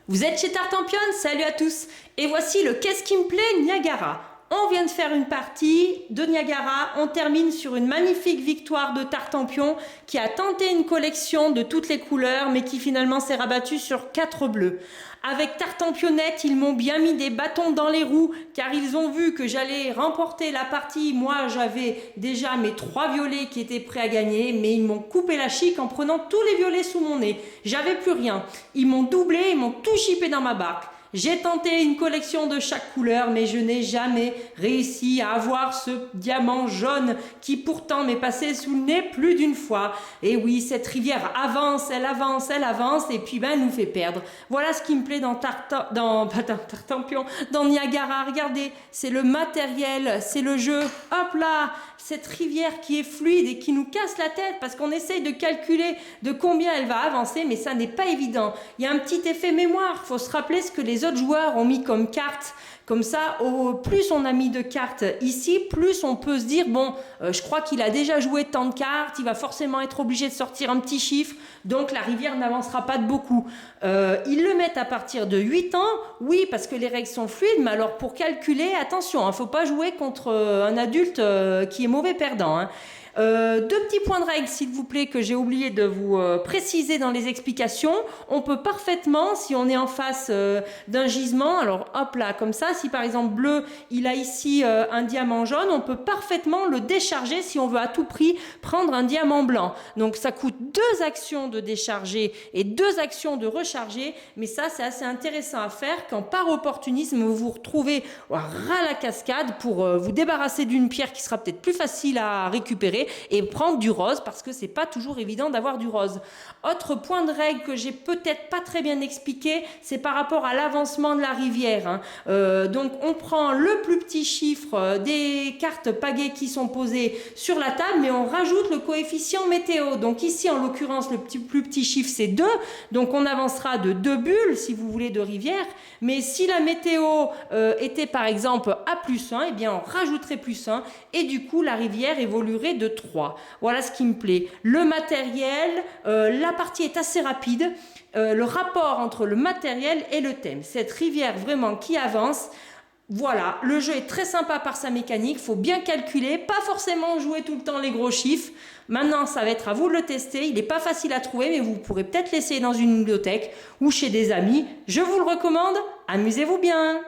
Vous êtes chez Tartampion, salut à tous. Et voici le Qu'est-ce qui me plaît Niagara. On vient de faire une partie de Niagara, on termine sur une magnifique victoire de Tartampion qui a tenté une collection de toutes les couleurs mais qui finalement s'est rabattu sur 4 bleus. Avec Tartampionnette, ils m'ont bien mis des bâtons dans les roues car ils ont vu que j'allais remporter la partie. Moi, j'avais déjà mes 3 violets qui étaient prêts à gagner, mais ils m'ont coupé la chic en prenant tous les violets sous mon nez. J'avais plus rien. Ils m'ont doublé, ils m'ont tout chippé dans ma barque. J'ai tenté une collection de chaque couleur, mais je n'ai jamais réussi à avoir ce diamant jaune qui pourtant m'est passé sous le nez plus d'une fois. Et oui, cette rivière avance, elle avance, elle avance, et puis elle nous fait perdre. Voilà ce qui me plaît dans Tartampion, dans Niagara. Regardez, c'est le matériel, c'est le jeu. Hop là, cette rivière qui est fluide et qui nous casse la tête parce qu'on essaye de calculer de combien elle va avancer, mais ça n'est pas évident. Il y a un petit effet mémoire, il faut se rappeler ce que les autres joueurs ont mis comme carte. Comme ça, plus on a mis de cartes ici, plus on peut se dire, bon, je crois qu'il a déjà joué tant de cartes, il va forcément être obligé de sortir un petit chiffre, donc la rivière n'avancera pas de beaucoup. Ils le mettent à partir de 8 ans, oui, parce que les règles sont fluides, mais alors pour calculer, attention, il ne faut pas jouer contre un adulte qui est mauvais perdant, hein. 2 petits points de règle s'il vous plaît que j'ai oublié de vous préciser dans les explications. On peut parfaitement, si on est en face d'un gisement, alors hop là comme ça, si par exemple bleu il a ici un diamant jaune, on peut parfaitement le décharger si on veut à tout prix prendre un diamant blanc. Donc ça coûte 2 actions de décharger et 2 actions de recharger, mais ça c'est assez intéressant à faire quand par opportunisme vous vous retrouvez ras la cascade pour vous débarrasser d'une pierre qui sera peut-être plus facile à récupérer et prendre du rose parce que c'est pas toujours évident d'avoir du rose. Autre point de règle que j'ai peut-être pas très bien expliqué, c'est par rapport à l'avancement de la rivière, hein. Donc on prend le plus petit chiffre des cartes pagaies qui sont posées sur la table, mais on rajoute le coefficient météo. Donc ici en l'occurrence le plus petit chiffre c'est 2, donc on avancera de 2 bulles si vous voulez de rivière, mais si la météo était par exemple à +1, eh bien on rajouterait +1 et du coup la rivière évoluerait de 3. Voilà ce qui me plaît. Le matériel, la partie est assez rapide. Le rapport entre le matériel et le thème. Cette rivière vraiment qui avance. Voilà, le jeu est très sympa par sa mécanique. Faut bien calculer, pas forcément jouer tout le temps les gros chiffres. Maintenant, ça va être à vous de le tester. Il n'est pas facile à trouver, mais vous pourrez peut-être l'essayer dans une bibliothèque ou chez des amis. Je vous le recommande. Amusez-vous bien.